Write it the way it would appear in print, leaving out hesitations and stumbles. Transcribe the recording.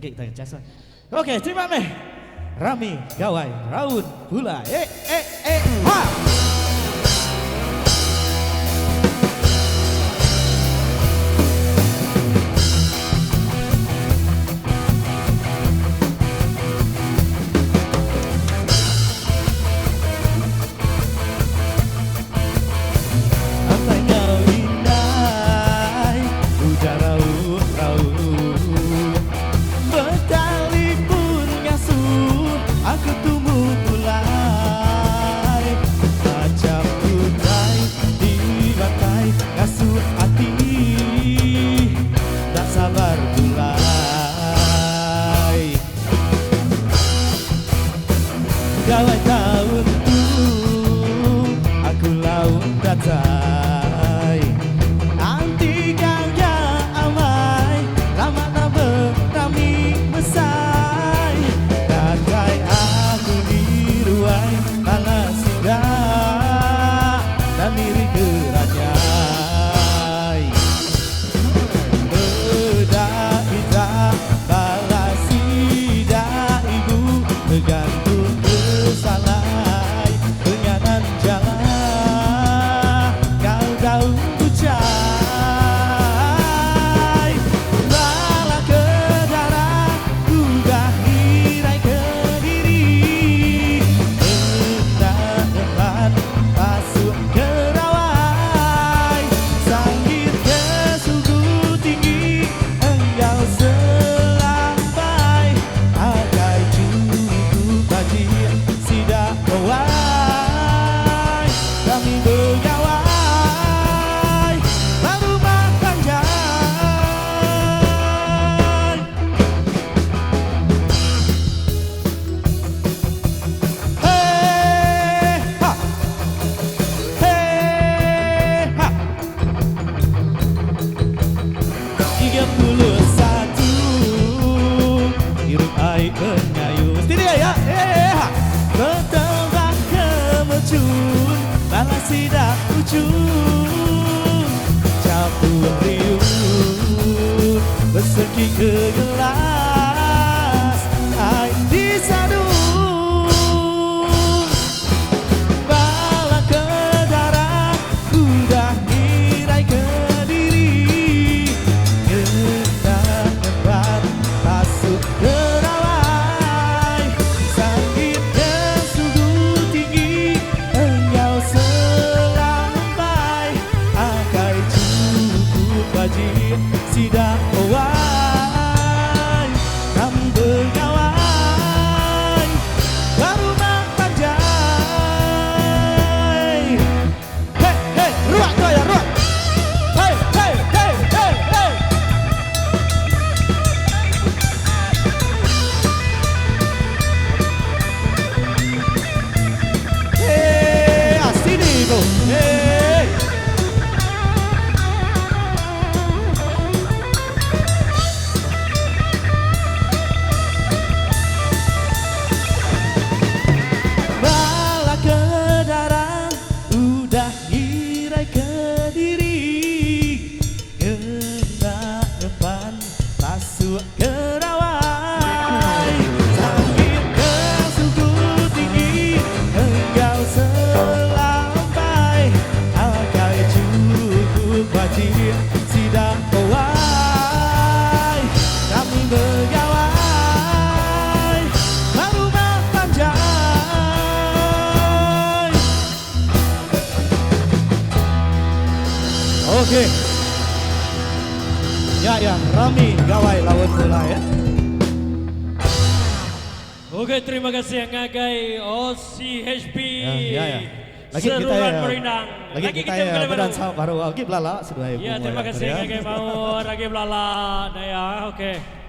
Lagi kita ngecas. Oke, terima kasih. Rami Gawai Raun Bula. Ha. Gawai tahunku, aku laut datai. Nanti kau ya amai, lama berami mesai. Datai aku diruai, balas indah dan diri geranyai. Beda kita balas indah ibu tergantung salai penganan jalan kau pucai bala ke darah udah hirai ke diri hendak depan masuk ke rawai sangit ke suku tinggi engkau selampai agai cukup bagi kami bergawai rumah panjang. Hey ha, hey ha. 31 hirup air penyayu. Sini ya, hey ha. Bertembak ke mercun, balas sidak ujung, campur riuh, berseki ke gelas, air disadung. Bala ke darah, udah hirai ke diri, hendak depan masuk ke rawai, sakit dan suhu tinggi, engkau selampai, akai cukup wajib, sidak owai, kami bergawai, rumah panjang. Hei, hei, ruak kau ya, ruak. Hei, hei, hei, hei, hei. Hei, sini bro. Hei. Bala ke darah, udah hirai ke diri, hendak depan masuk ke rawai, sakit ke suku tinggi, engkau selampai, agai cukup wajib, sidak owai, kami bergawai, rumah panjang. Oke. Ya, Rami Gawai Lawan Bola ya. Oke, terima kasih yang ngagai OCHP. Ya. Lagi kita Seruan ya. Merinang. Lagi kita ya berdansa baru lagi belala sudah ya. Ya, terima kasih yang ngagai mau lagi belala. Nah ya, oke.